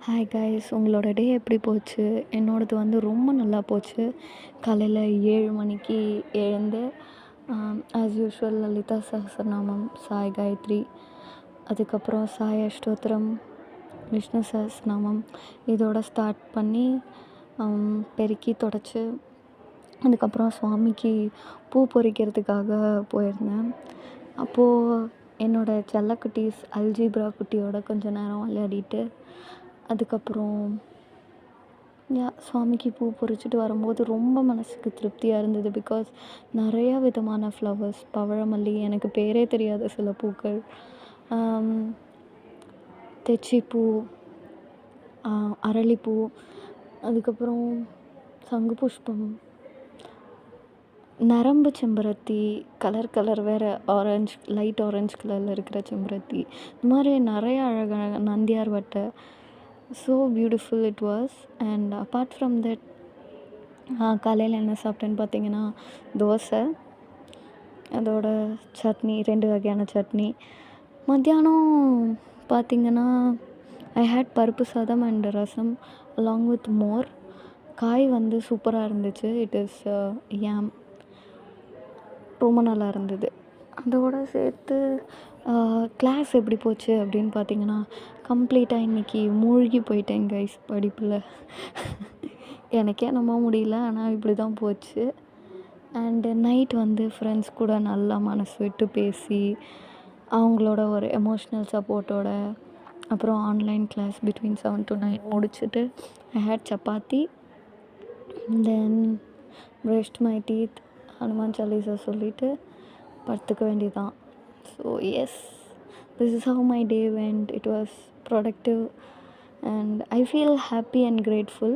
Hi guys, உங்களோட டே எப்படி போச்சு? என்னோடது வந்து ரொம்ப நல்லா போச்சு. காலையில் 7 மணிக்கு எழுந்து ஆஸ் யூஷுவல் லலிதா சஹஸ்ரநாமம், சாய் காயத்ரி, அதுக்கப்புறம் சாய் அஷ்டோத்திரம், விஷ்ணு சஹஸ்ரநாமம் இதோட ஸ்டார்ட் பண்ணி பெருக்கி தொடச்சி அதுக்கப்புறம் சுவாமிக்கு பூ பறிக்கிறதுக்காக போயிருந்தேன். அப்போது என்னோடய செல்லக்குட்டீஸ் அல்ஜீப்ரா குட்டியோட கொஞ்சம் நேரம் விளையாடிட்டு அதுக்கப்புறம் சுவாமிக்கு பூ பறிச்சுட்டு வரும்போது ரொம்ப மனதுக்கு திருப்தியாக இருந்தது. பிகாஸ் நிறையா விதமான ஃப்ளவர்ஸ், பவழமல்லி, எனக்கு பேரே தெரியாத சில பூக்கள், தெச்சிப்பூ, அரளிப்பூ, அதுக்கப்புறம் சங்கு புஷ்பம், நரம்பு செம்பருத்தி, கலர் வேறு ஆரஞ்சு, லைட் ஆரஞ்சு கலரில் இருக்கிற செம்பருத்தி, இந்த மாதிரி நிறைய அழகான நந்தியார் வட்டை. So beautiful it was. And apart from that காலையில் என்ன சாப்பிட்டேன்னு பார்த்தீங்கன்னா தோசை, அதோட சட்னி, 2 வகையான சட்னி. மத்தியானம் பார்த்திங்கன்னா ஐ ஹேட் பருப்பு சாதம் and rasam along with more. காய் வந்து சூப்பராக இருந்துச்சு. இட் இஸ் யாம், ரொம்ப நல்லா இருந்தது. அதோடு சேர்த்து கிளாஸ் எப்படி போச்சு அப்படின்னு பார்த்தீங்கன்னா கம்ப்ளீட்டாக இன்றைக்கி மூழ்கி போயிட்டேன் கைஸ் படிப்பில். எனக்கே நம்ப முடியல, ஆனால் இப்படி தான் போச்சு. அண்டு நைட் வந்து ஃப்ரெண்ட்ஸ் கூட நல்லா மனசு விட்டு பேசி அவங்களோட ஒரு எமோஷ்னல் சப்போர்ட்டோட அப்புறம் ஆன்லைன் கிளாஸ் பிட்வீன் 7 to 9 முடிச்சுட்டு I had chapati, then brushed my teeth, Hanuman Chalisa சொல்லிவிட்டு படுத்துக்க வேண்டியதான். So yes, this is how my day went. It was productive and I feel happy and grateful.